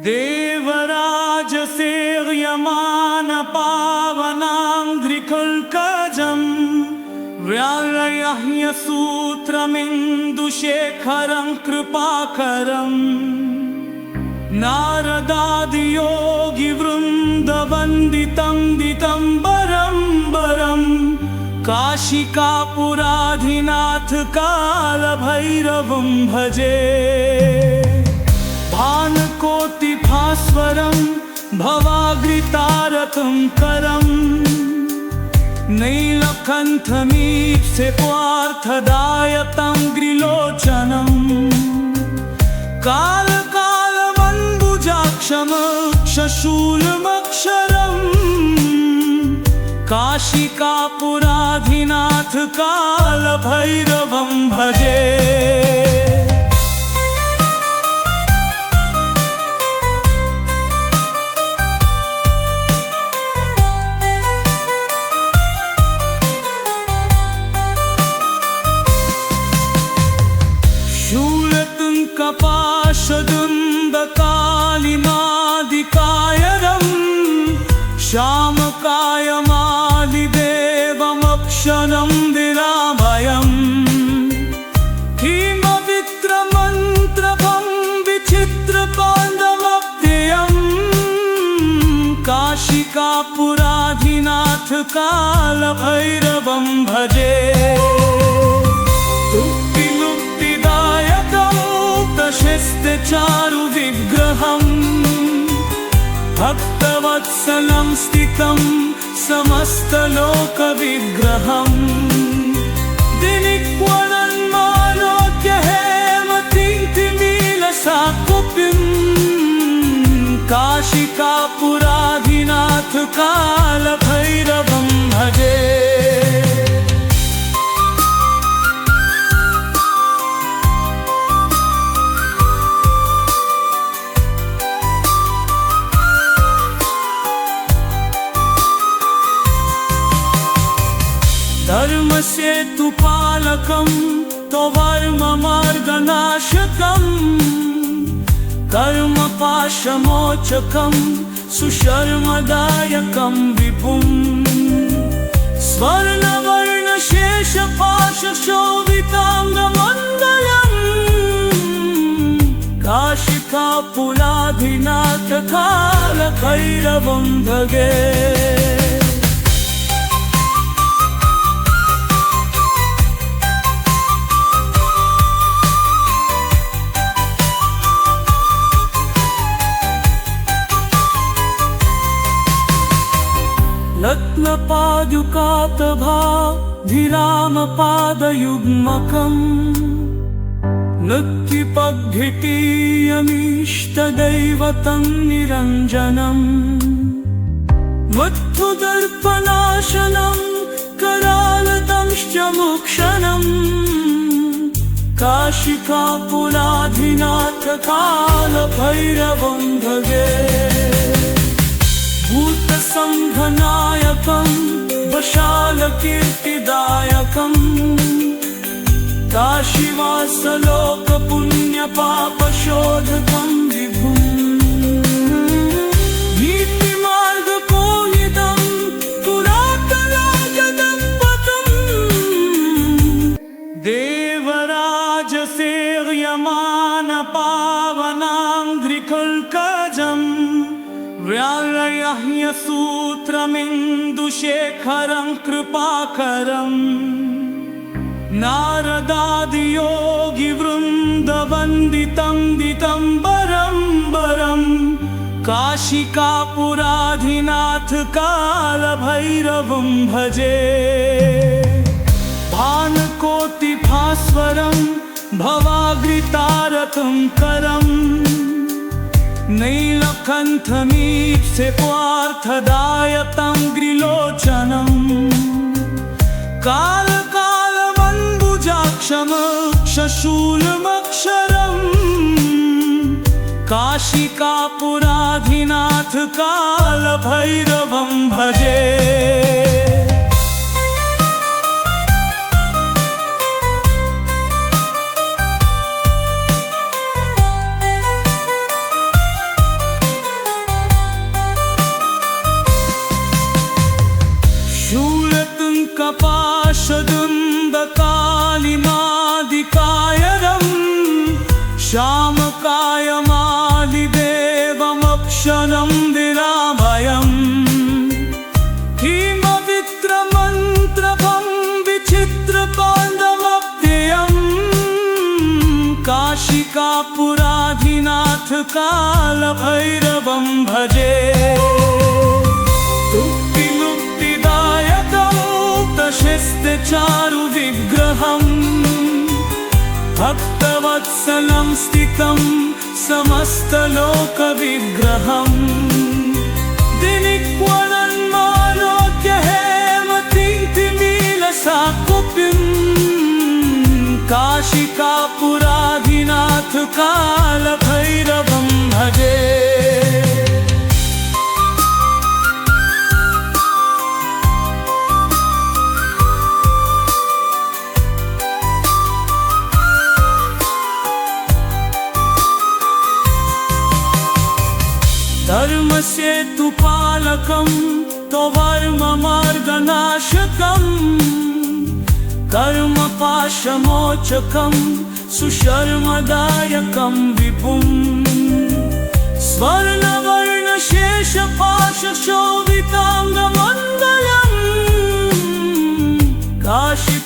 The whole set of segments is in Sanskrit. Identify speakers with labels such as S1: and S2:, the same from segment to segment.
S1: देवराजसेव्यमानपावनाङ्घ्रिकुल्कजं व्यालयह्यसूत्रमिन्दुशेखरं कृपाकरम् नारदादियोगिवृन्दवन्दितं दितम्बरं बरं काशिकापुराधिनाथ कालभैरवं भजे। भानुकोटिभास्वरं भवाग्रितारकं करं नीलकण्ठमीप्सितार्थदायकं ग्रिलोचनं कालकालमम्बुजाक्षमक्षशूलमक्षरम् काशिकापुराधिनाथ कालभैरवं भजे। कपाशदुन्दकालिमादिकायरं श्यामकायमालिदेवमक्षरं विरामयम् हिमविक्रमन्त्रभं विचित्रपाण्डवप्रियं काशिकापुराधिनाथ कालभैरवं भजे। चारुविग्रहं भक्तवत्सलं स्थितं समस्तलोकविग्रहं दिनिक्वलन्मालोक्य हेमतिमिलसाकुपिं काशिकापुराधिनाथ कालभैरवं भजे। धर्मसेतुपालकं त्ववर्ममार्गनाशकं कर्मपाशमोचकं सुशर्मदायकं विपुं स्वर्णवर्णशेषपाशशोभिताङ्गमण्डलं काशिकापुराधिनाथ कालभैरवं भजे। रत्नपादुकातभाधिरामपादयुग्मकं नृत्यपद्धितीयमीष्टदैवतं निरञ्जनं मत्थुदर्पणाशनं करालदंश्च मोक्षणं काशिकापुराधिनाथ कालभैरवं भजे। भूतसंघनायकं वशालकीर्तिदायकं काशीवासलोकपुण्यपापशोधकं विभुं नीतिमार्गकोहितं पुरातनाजगत्पथं देवराजसेव्यमानपावनाङ्घ्रिकुल्कजं व्यालयह्यसूत्रमिन्दुशेखरं कृपाकरं नारदादियोगिवृन्दवन्दितं दितम्बरं बरं काशिकापुराधिनाथ कालभैरवं भजे। भानुकोटिभास्वरं भवाग्रितारकं करं नीलकण्ठमीप्सितार्थदायकं ग्रिलोचनं कालकालमम्बुजाक्षमक्षशूलमक्षरं काशिकापुराधिनाथ कालभैरवं भजे। श्यामकायमालिदेवमक्षरं विरामयम् हिमवित्रमन्त्रभं विचित्रपाण्डवव्ययम् काशिकापुराधिनाथ कालभैरवं भजे चारुविग्रहम् भक्तवत्सलं स्थितं समस्तलोकविग्रहम् दिनिक्वलन्मालोक्य हेमतिमिलसाकुपिम् काशिकापुराधिनाथ कालभैरवं भजे धर्मसेतुपालकं त्ववर्ममार्गनाशकम् कर्मपाशमोचकं सुशर्मदायकं विपुम् स्वर्णवर्णशेषपाशशोभिताङ्गमण्डलम् काशिकापुराधिनाथ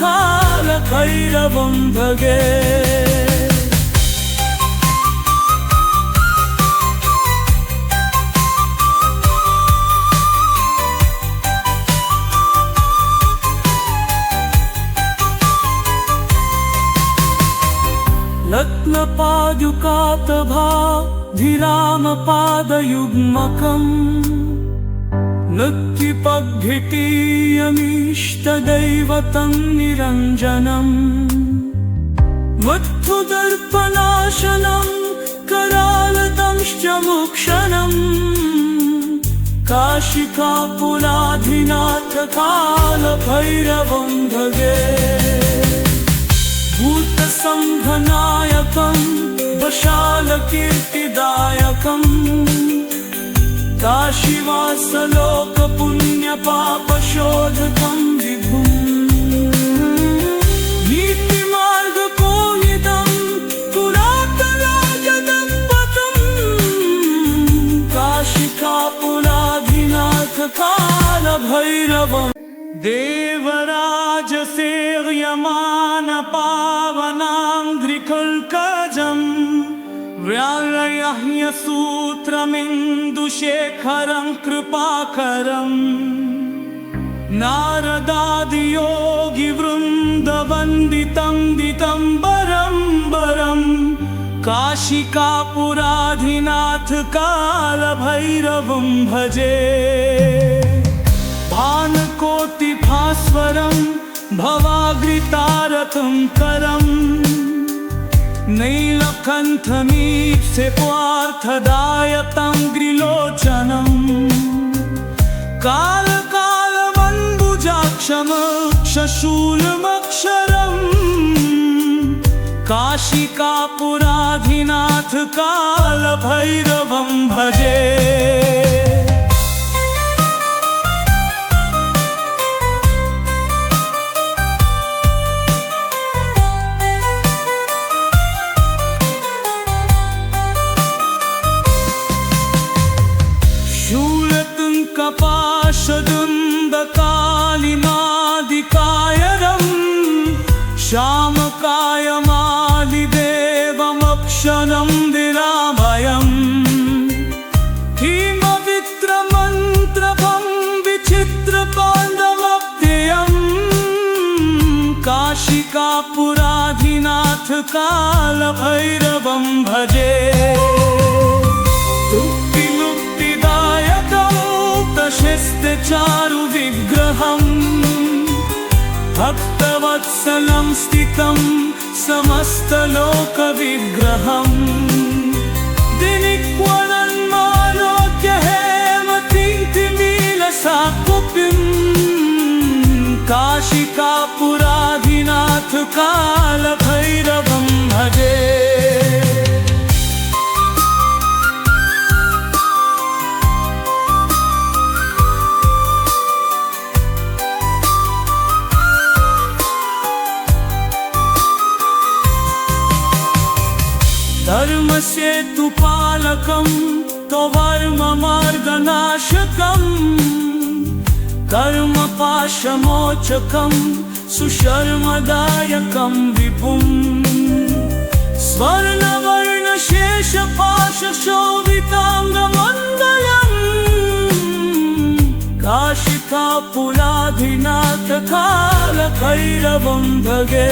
S1: कालभैरवं भजे रत्नपादुकातभाधिरामपादयुग्मकम् नृत्यपद्धितीयमीष्टदैवतं निरञ्जनम् मत्थुदर्पणाशनं करालदंश्च मोक्षणम् काशिकापुराधिनाथ कालभैरवं भजे भूतसंघनायकं वशालकीर्तिदायकम् काशीवासलोकपुण्यपापशोधकं विभुम् नीतिमार्गकोहितं पुरातनाजगत्पथम् काशिकापुराधिनाथ कालभैरवम् देवराजसेव्यमानपावनाङ्घ्रिकल्कजम् व्यालयह्यसूत्रमिन्दुशेखरं कृपाकरम् नारदादियोगिवृन्दवन्दितं दितम्बरम् काशिकापुराधिनाथ कालभैरवं भजे भानुकोटिभास्वरं भवाग्रितारकं करम् नीलकण्ठमीप्सित्वार्थदायकं ग्रिलोचनम् कालकालवन्बुजाक्षमक्षशूलमक्षरम् काशिकापुराधिनाथ कालभैरवं भजे कपाशदुन्दकालिनादिकायरम् श्यामकायमालिदेवमक्षरं विरामयम् हिमवित्रमन्त्रभं विचित्रपाण्डवव्ययम् काशिकापुराधिनाथ कालभैरवं भजे चारुविग्रहम् भक्तवत्सलं स्थितं समस्तलोकविग्रहम् दिनिक्वलन्मालोक्य हेमतिमिलसाकुपिम् काशिकापुराधिनाथ कालभैरवं भजे धर्मसेतुपालकं त्ववर्ममार्गनाशकं कर्मपाशमोचकं सुशर्मदायकं विपुं स्वर्णवर्णशेषपाशशोभिताङ्गमण्डलम् काशिकापुराधिनाथकालभैरवं भजे।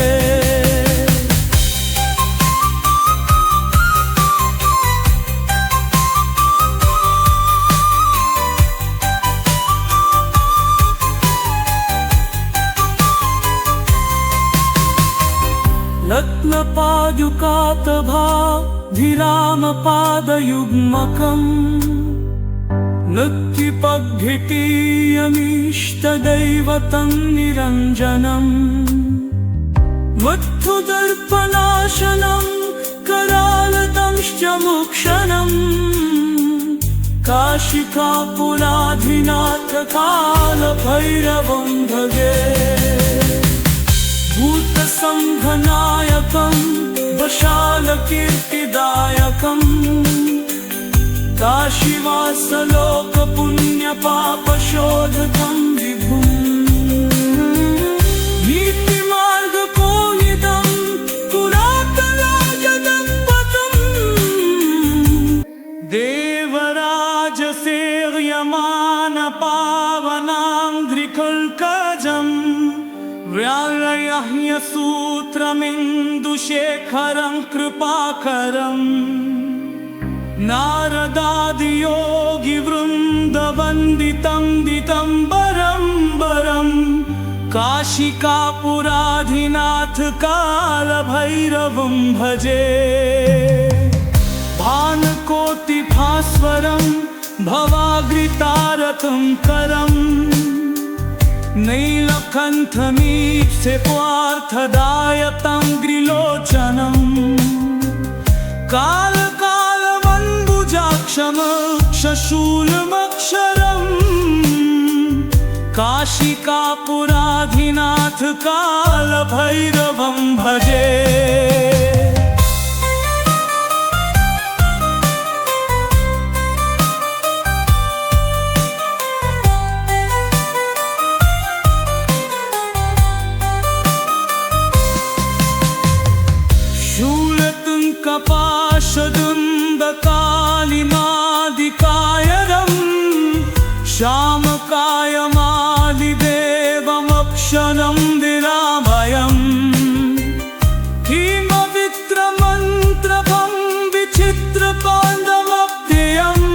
S1: रत्नपादुकातभाभिरामपादयुग्मकम् नृत्यपद्धितीयमीष्टदैवतं निरञ्जनम् मत्थुदर्पणाशनं करालदंश्च मोक्षणम् काशिकापुराधिनाथकालभैरवं भजे। भूतसंघनायकं वशालकीर्तिदायकम् काशीवासलोकपुण्यपापशोधकं विभुं नीतिमार्गकोनिदं पुरातनाजगत्पथम् देवराजसेव्यमानपावनाङ्घ्रिकल्कजम् व्यालयह्यसूत्रमिन्दुशेखरं कृपाकरम् नारदादियोगिवृन्दवन्दितं दितम्बरं काशिकापुराधिनाथकालभैरवं भजे। भानुकोटिभास्वरं भवाग्रितारकं करम् नीलकण्ठमीप्सित्वार्थदायकं ग्रिलोचनम् कालकालवन्बुजाक्षमक्षशूलमक्षरम् काशिकापुराधिनाथकालभैरवं भजे। कपाशदुन्दकालिमादिकायरं श्यामकायमादिदेवमक्षरं विरामयम् हिमविक्रमन्त्रभं विचित्रपाण्डवप्रियम्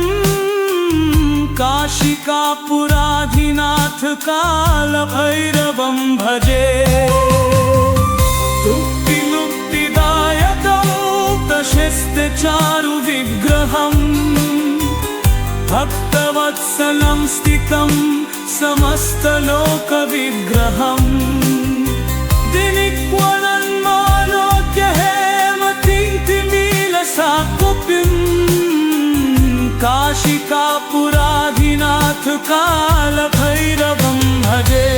S1: काशिकापुराधिनाथकालभैरवं भजे। चारु विग्रहम् भक्तवत्सलं स्थितं समस्तलोकविग्रहम् दिनिक्वलन्मालोक्य हेमतिमिलसाकुपिं काशिकापुराधिनाथकालभैरवं भजे।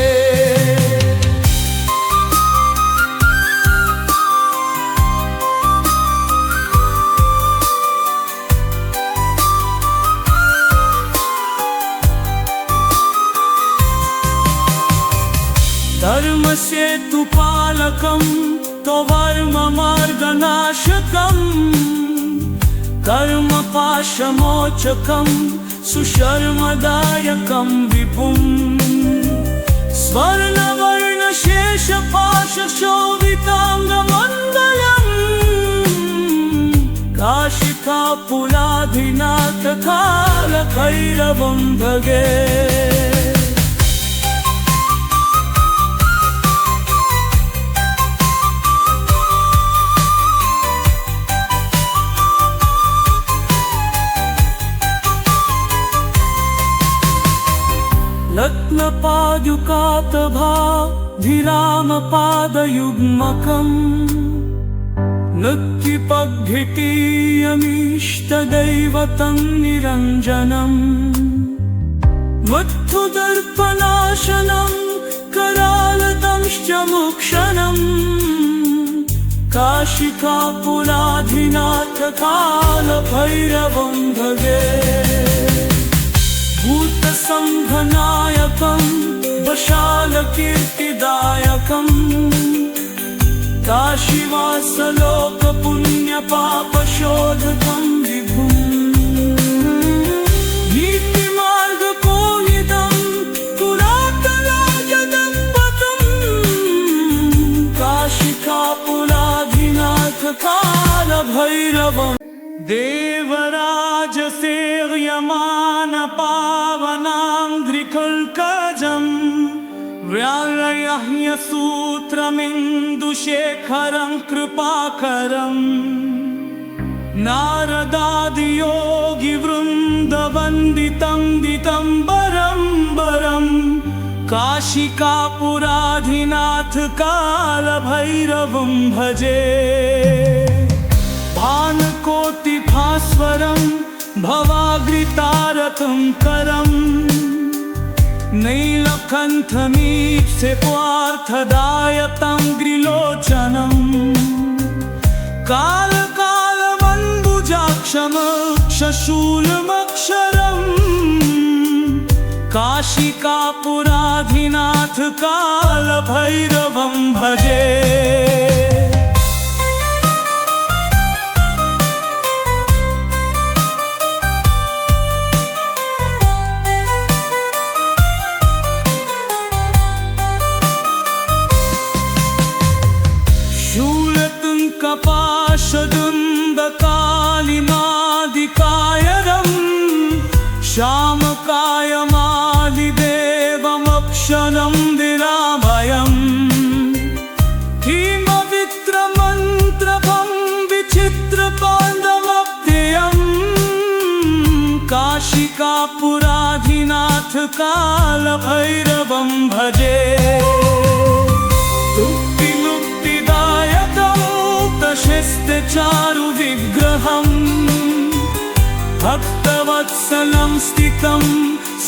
S1: धर्मसेतुपालकं त्ववर्ममार्गनाशकं कर्मपाशमोचकं सुशर्मदायकं विपुं स्वर्णवर्णशेषपाशशोभिताङ्गमण्डलम् काशिकापुराधिनाथकालभैरवं भजे। रत्नपादुकातभाभिरामपादयुग्मकम् नृत्यपद्धितीयमीष्टदैवतं निरञ्जनम् मत्थुदर्पणाशनं करालदंश्च मोक्षणम् काशिकापुराधिनाथ कालभैरवं भजे। भूतसम्भनायकं वशालकीर्तिदायकं काशीवासलोकपुण्यपापशोधकं विभुम्। नीतिमार्गकोहितं पुरातनजगत्पतं काशिकापुराधिनाथ कालभैरवम्। देवराजसेव्यमानपावनाङ्घ्रिकल्कजम् व्यालयह्यसूत्रमिन्दुशेखरं कृपाकरम्। नारदादियोगिवृन्दवन्दितं दिगम्बरं काशिकापुराधिनाथ कालभैरवं भजे। भानुकोटिभास्वरं भवाग्रितारकं करम् नीलकण्ठमीप्सितार्थदायकं ग्रिलोचनम्। कालकालमम्बुजाक्षमक्षशूलमक्षरम् काशिकापुराधिनाथ कालभैरवं भजे। कपाशदुन्दकालिमादिकायरं श्यामकायमालिदेवमक्षरं विरामयम्। हिमविक्रमन्त्रभं विचित्रपाण्डवप्रियं काशिकापुराधिनाथ कालभैरवं भजे। शिष्टचारु विग्रहम् भक्तवत्सलं स्थितं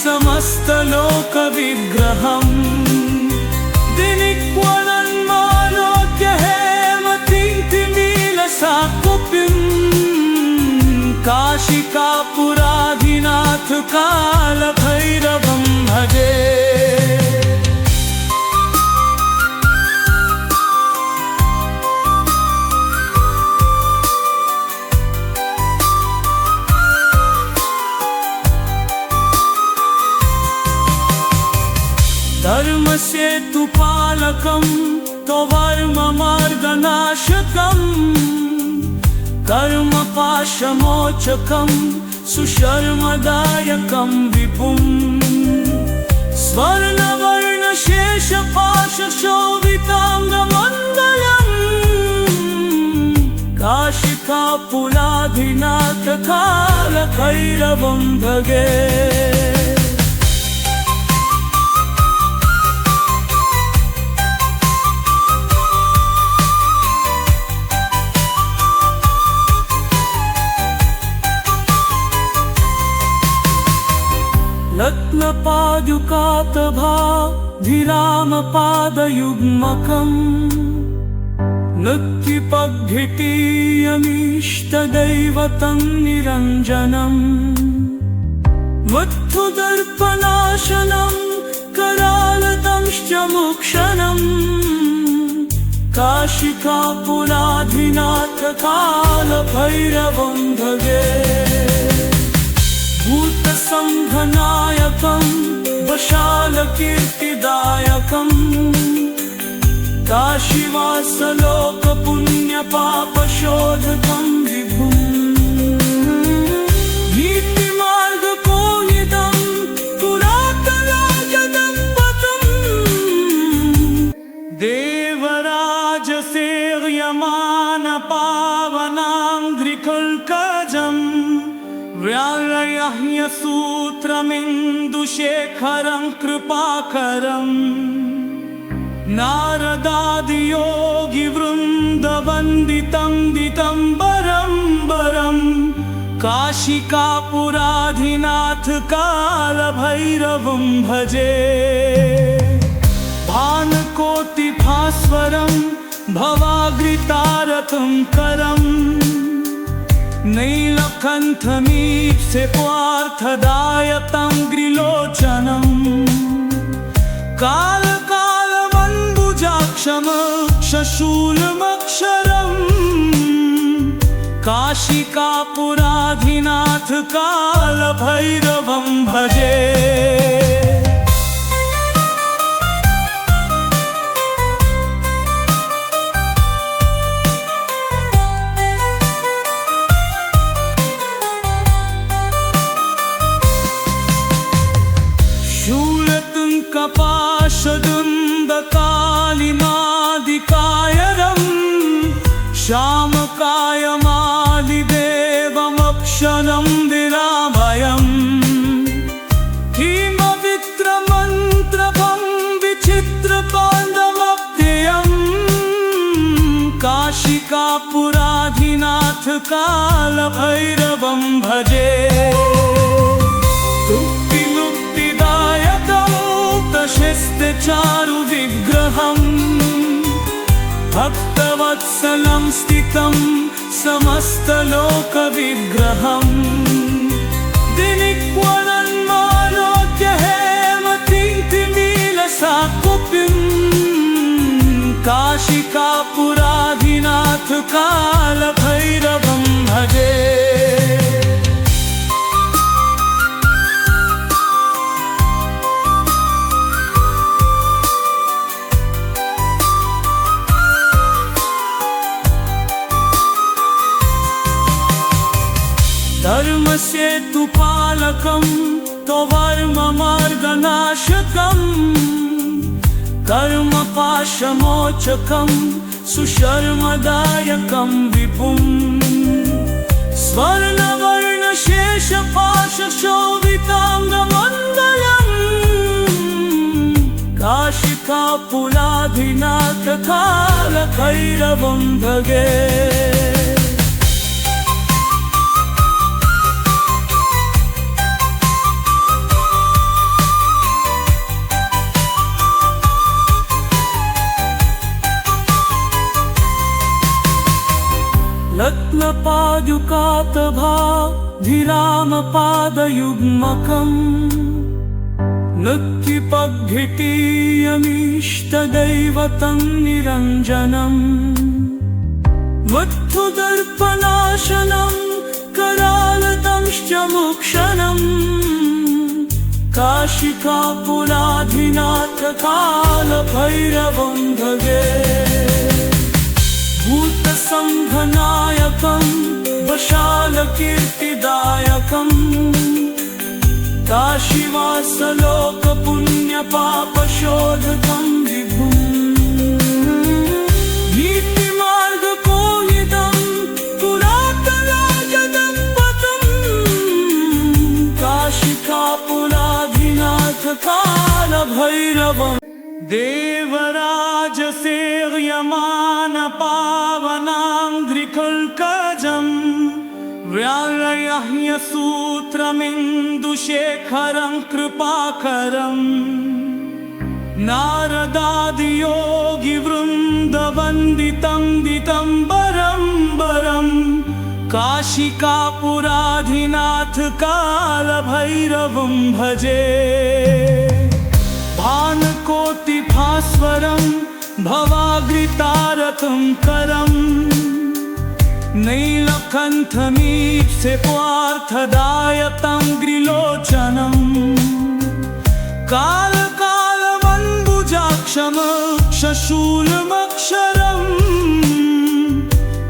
S1: समस्तलोकविग्रहम्। दिनिक्वलन्मालोक्य हेमतिमिलसाकुपिं काशिकापुराधिनाथ कालभैरवं भजे। धर्मसेतुपालकं त्ववर्ममार्गनाशकं कर्मपाशमोचकं सुशर्मदायकं विपुम्। स्वर्णवर्णशेषपाशशोभिताङ्गमण्डलम् काशिकापुराधिनाथ कालभैरवं भजे। रत्नपादुकातभाभिरामपादयुग्मकम् नृत्यपद्धितीयमीष्टदैवतं निरञ्जनम्। मत्थुदर्पणाशनं करालदंश्च मोक्षणम् काशिकापुराधिनाथ कालभैरवं भजे। भूतसम्भनायकं वशालकीर्तिदायकं काशीवासलोकपुण्यपापशोधकं विभुम्। नीतिमार्गकोहितं पुरातनजगत्पतं देवराजसेव्यमानपावनाङ्घ्रिकल्कजम् व्यालयह्यसूत्रमिन्दुशेखरं कृपाकरम्। नारदादियोगिवृन्दवन्दितं दिगम्बरं काशिकापुराधिनाथ कालभैरवं भजे। भानुकोटिभास्वरं भवाग्रितारकं करम् नीलकण्ठमीप्सित्वार्थदायकं ग्रिलोचनम् कालकालमम्बुजाक्षमक्षशूलमक्षरम् काशिकापुराधिनाथ कालभैरवं भजे। कपाशदुन्दकालिमादिकायरम् श्यामकायमालिदेवमक्षरं विरामयम् हिमविक्रमन्त्रभं विचित्रपाण्डवप्रियम् काशिकापुराधिनाथ कालभैरवं भजे। चारु विग्रहम् भक्तवत्सलं स्थितं समस्तलोकविग्रहम् दिनिक्वलन्मालोक्य हेमतिमिलसाकुपिम् काशिकापुराधिनाथ कालभैरवं भजे। धर्मसेतुपालकं त्ववर्ममार्गनाशकम् कर्मपाशमोचकं सुशर्मदायकं विपुम् स्वर्णवर्णशेषपाशशोभिताङ्गमण्डलम् काशिकापुराधिनाथ कालभैरवं भजे। रत्नपादुकातभाभिरामपादयुग्मकम् नृत्यपद्धितीयमीष्टदैवतं निरञ्जनम् मत्थुदर्पणाशनं करालदंश्च मोक्षणम् काशिकापुराधिनाथ कालभैरवं भजे। भूतसंघनायकं वशालकीर्तिदायकम् काशीवासलोकपुण्यपापशोधकं विभुम् नीतिमार्गकोहितं पुरातराजदम्पतम् काशिकापुराधिनाथ कालभैरवम् देवराजसेव्यमानपावनाङ्घ्रिकल्कजम् व्यालयह्यसूत्रमिन्दुशेखरं कृपाकरम् नारदादियोगिवृन्दवन्दितं दिगम्बरम् काशिकापुराधिनाथ कालभैरवं भजे। भानुकोटिभास्वरं भवाग्रितारकं करम् नीलकण्ठमीप्सित्वार्थदायकं ग्रिलोचनम् कालकालमम्बुजाक्षमक्षशूलमक्षरम्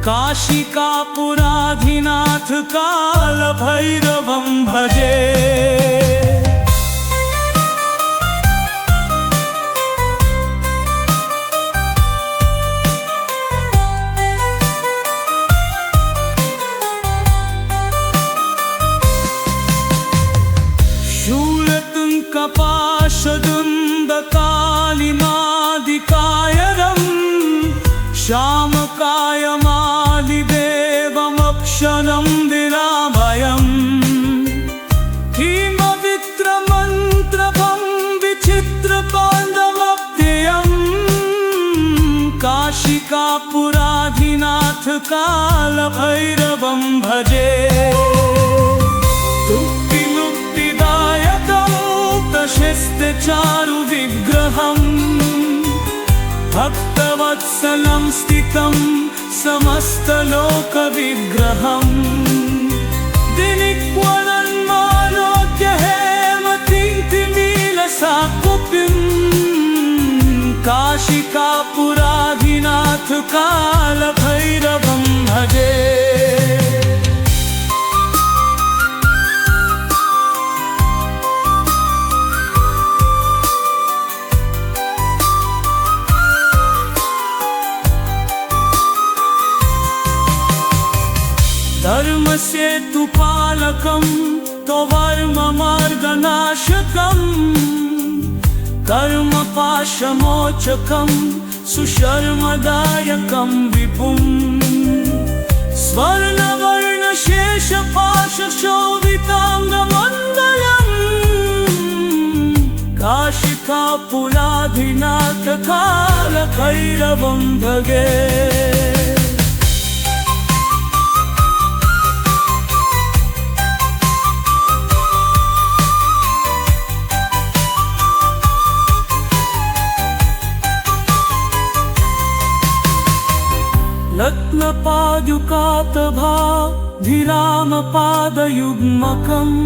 S1: काशिकापुराधिनाथ कालभैरवं भजे। कपाशदुन्दकालिमादिकायरम् श्यामकायमालिदेवमक्षरं विरामयम् हिमविक्रमन्त्रभं विचित्रपाण्डवप्रियम् काशिका काशीकापुराधिनाथ कालभैरवं भजे। मुक्तिदायकं दशस्त्रचारुविग्रहम् भक्तवत्सलं स्थितं समस्तलोकविग्रहम् दिनिक्वलन्मालोक्य हेमतिमिलसाकुपिं काशिकापुराधिनाथ कालभैरवं भजे। धर्मसेतुपालकं त्ववर्ममार्गनाशकं कर्मपाशमोचकं सुशर्मदायकं विपुं स्वर्णवर्णशेषपाशशोभिताङ्गमण्डलम् काशिकापुराधिनाथ कालभैरवं भजे। रत्नपादुकातभाभिरामपादयुग्मकम्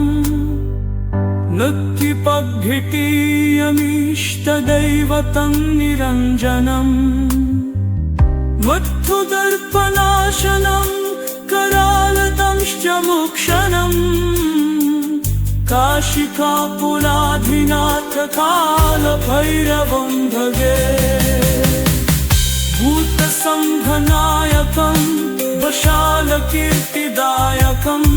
S1: नृत्यपघ्घिटीयमीष्टदैवतं निरञ्जनम् मत्थुदर्पणाशनं करालदंश्च मोक्षणम् काशिकापुराधिनाथ कालभैरवं भजे। भूतसंघनायकं वशालकीर्तिदायकम्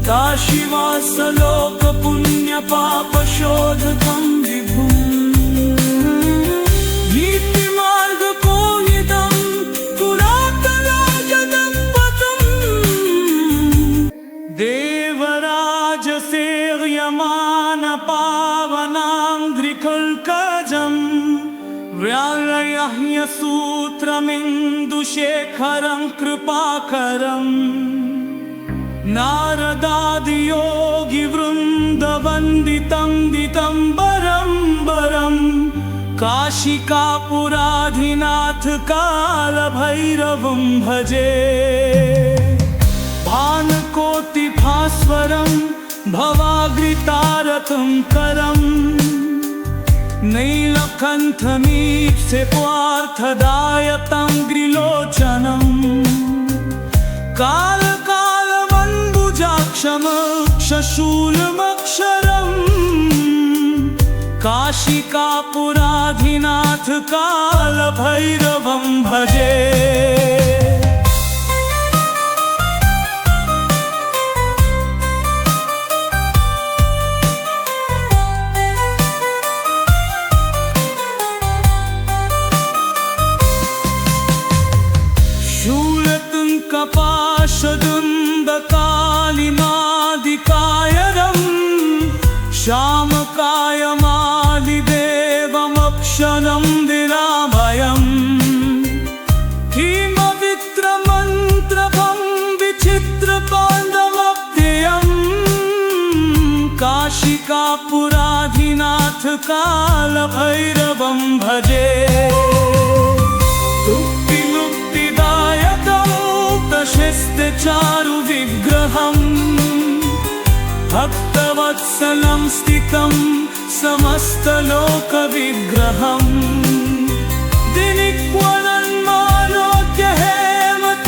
S1: काशीवासलोकपुण्यपापशोधकं विभुम् नीतिमार्गकोहितं पुरातनजगत्पथम् देवराजसेव्यमानपावनाङ्घ्रिकल्कजम् व्यालयह्यसूत्रमिन्दुशेखरं कृपाकरम् नारदादियोगिवृन्दवन्दितं दिगम्बरं काशिकापुराधिनाथ कालभैरवं भजे। भानुकोटिभास्वरं भवाग्रितारकं करम् नीलकण्ठमीप्सित्वार्थदायकं ग्रिलोचनम् कालकालवन्बुजाक्षमक्षशूलमक्षरम् काशिकापुराधिनाथ कालभैरवं भजे। कपाशदुन्दकालिनादिकायरं श्यामकायमालिदेवमक्षरं विरामयम् हिमविक्रमन्त्रभं विचित्रपाण्डवप्रियम् काशिकापुराधिनाथ कालभैरवं भजे। चारुविग्रहम् भक्तवत्सलं स्थितं समस्तलोकविग्रहम् दिनिक्वलन्मालोक्य हेमतिमिलसाकुपिं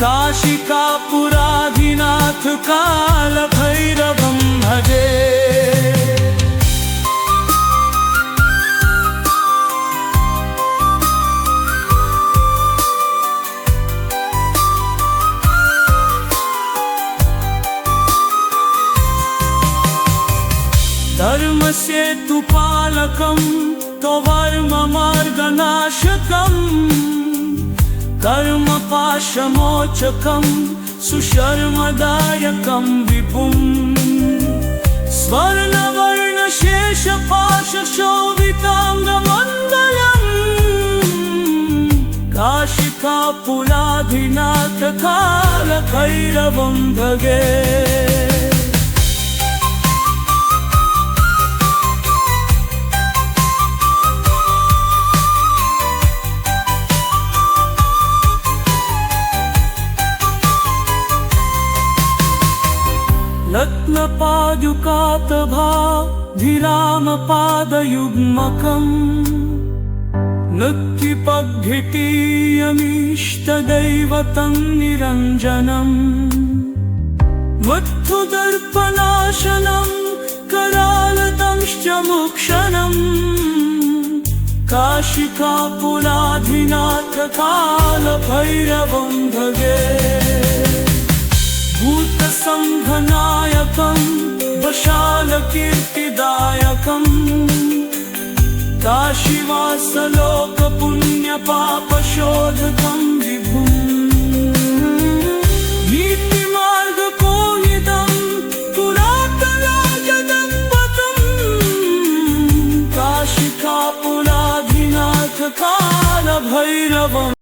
S1: काशिकापुराधिनाथ कालभैरवं भजे। धर्मसेतुपालकं त्ववर्ममार्गनाशकं कर्मपाशमोचकं सुशर्मदायकं विपुं स्वर्णवर्णशेषपाशशोभिताङ्गमण्डलम् काशिकापुराधिनाथ कालभैरवं भजे। रत्नपादुकातभाभिरामपादयुग्मकम् नृत्यपद्धितीयमीष्टदैवतं निरञ्जनम् मत्तुदर्पणाशनं करालदंश्च मोक्षणम् काशिकापुराधिनाथ कालभैरवं भजे। भूतसंघनायकं वशालकीर्तिदायकम् काशीवासलोकपुण्यपापशोधकं विभुम् नीतिमार्गकोहितं पुरातनराजदम्पतम् काशिकापुराधिनाथ कालभैरवम्।